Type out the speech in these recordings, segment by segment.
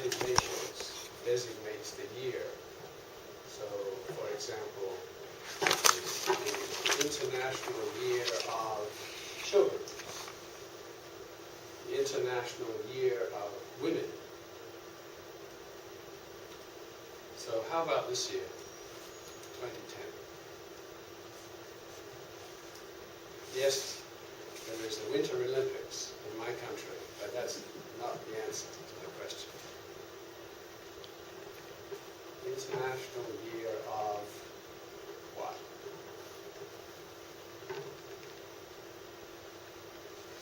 United Nations designates the year. So, for example, the International Year of Children, the International Year of Women. So how about this year, 2010? Yes, there is the Winter Olympics in my country, but that's not the answer to the question. International Year of what?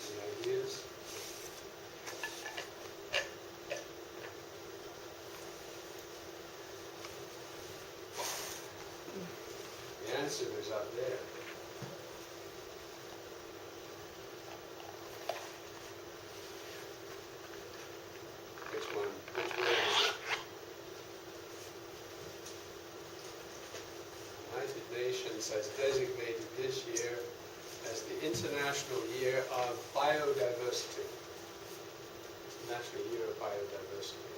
Any ideas? The answer is up there. Which one? Which word is it? United Nations has designated this year as the International Year of Biodiversity. International Year of Biodiversity.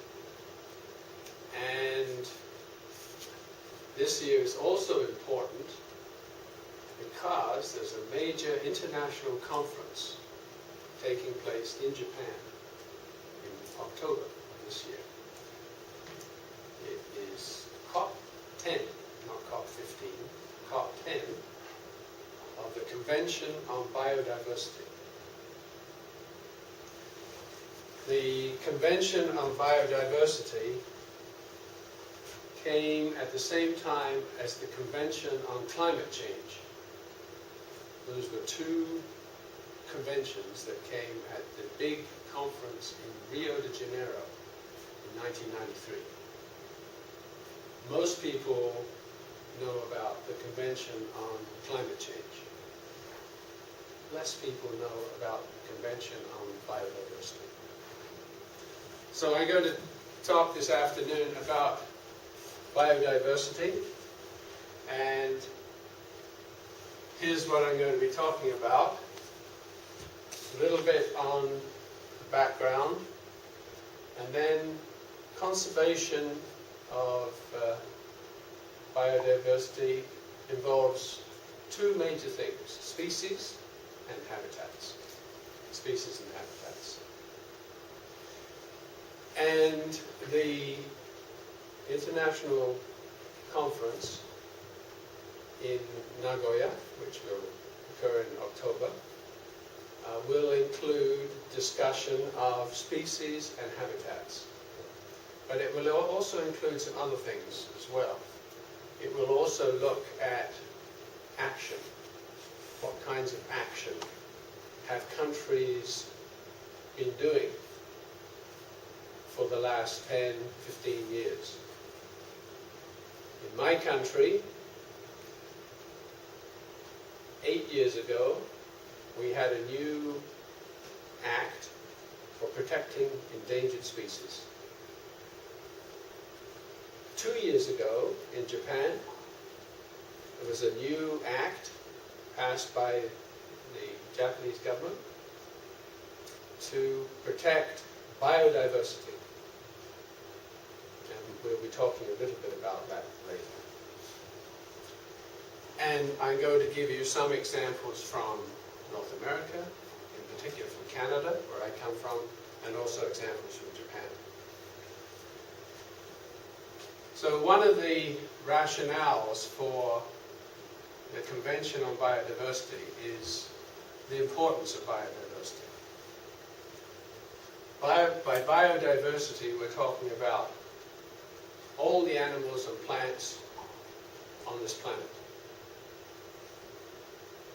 And this year is also important because there's a major international conference taking place in Japan in October this year. It is COP10, not COP15, COP10 of the Convention on Biodiversity. The Convention on Biodiversity came at the same time as the Convention on Climate Change. Those were two conventions that came at the big conference in Rio de Janeiro in 1993. Most people know about the Convention on Climate Change. Less people know about the Convention on Biodiversity. So I'm going to talk this afternoon about biodiversity, and here's what I'm going to be talking about. A little bit on the background, and then conservation of biodiversity involves two major things: species and habitats. Species and habitats. And the international conference in Nagoya, which will occur in October, will include discussion of species and habitats. But it will also include some other things as well. It will also look at action. What kinds of action have countries been doing for the last 10, 15 years? In my country, 8 years ago, we had a new act for protecting endangered species. 2 years ago, in Japan, there was a new act passed by the Japanese government to protect biodiversity. And we'll be talking a little bit about that later. And I'm going to give you some examples from North America, in particular from Canada, where I come from, and also examples from Japan. So one of the rationales for the Convention on Biodiversity is the importance of biodiversity. By biodiversity, we're talking about all the animals and plants on this planet.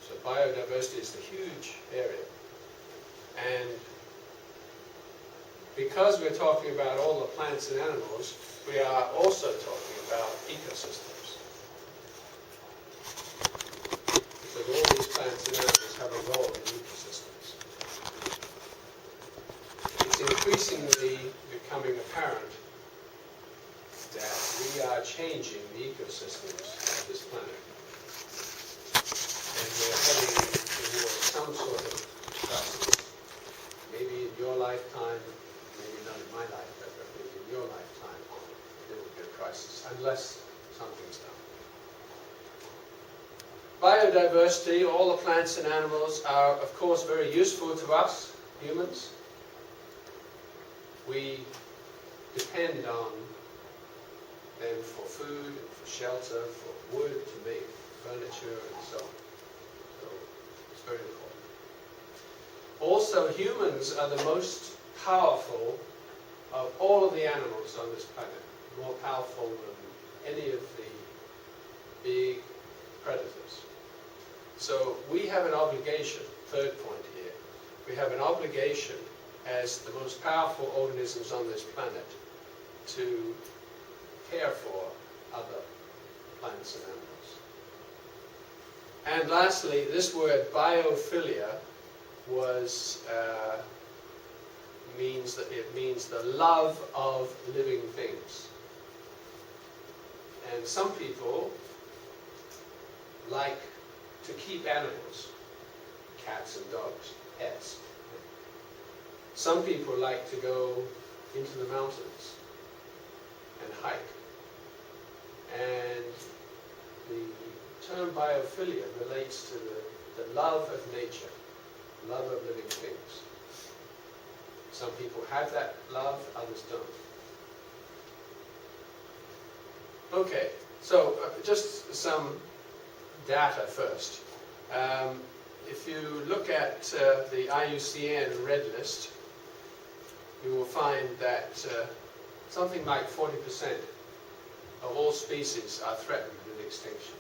So biodiversity is a huge area. And because we're talking about all the plants and animals, we are also talking about ecosystems. Because all these plants and animals have a role in ecosystems. It's increasingly becoming apparent that we are changing the ecosystems of this planet. And we're heading towards some sort of crisis. Maybe in your lifetime, maybe not in my lifetime, but maybe in your crisis unless something's done. Biodiversity, all the plants and animals are of course very useful to us, humans. We depend on them for food, for shelter, for wood, to make furniture and so on. So it's very important. Also, humans are the most powerful of all of the animals on this planet, more powerful than any of the big predators. So we have an obligation, third point here, we have an obligation as the most powerful organisms on this planet to care for other plants and animals. And lastly, this word biophilia means the love of living things. And some people like to keep animals, cats and dogs, pets. Some people like to go into the mountains and hike. And the term biophilia relates to the love of nature, love of living things. Some people have that love, others don't. Okay, so just some data first. If you look at the IUCN Red List, you will find that something like 40% of all species are threatened with extinction,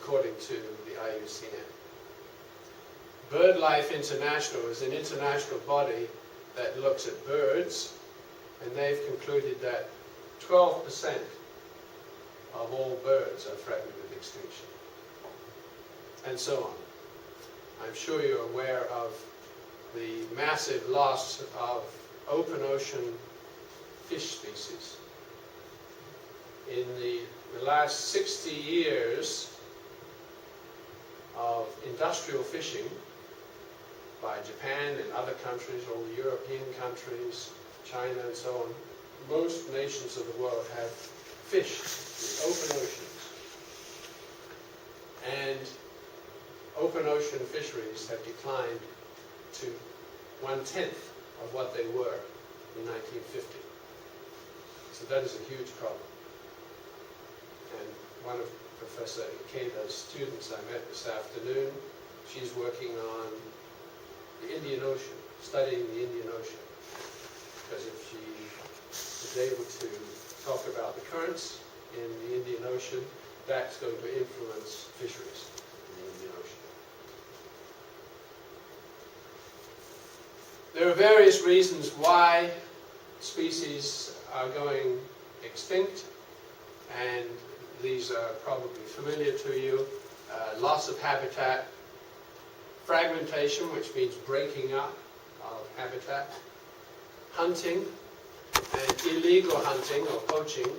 according to the IUCN. BirdLife International is an international body that looks at birds, and they've concluded that 12% of all birds are threatened with extinction, and so on. I'm sure you're aware of the massive loss of open ocean fish species. In the last 60 years of industrial fishing by Japan and other countries, all the European countries, China and so on, most nations of the world have fished the open oceans. And open ocean fisheries have declined to 1/10 of what they were in 1950. So that is a huge problem. And one of Professor Ikeda's students I met this afternoon, she's working on the Indian Ocean, studying the Indian Ocean. Because if she is able to talk about the currents in the Indian Ocean, that's going to influence fisheries in the Indian Ocean. There are various reasons why species are going extinct, and these are probably familiar to you. Loss of habitat, fragmentation, which means breaking up of habitat, hunting, and illegal hunting or poaching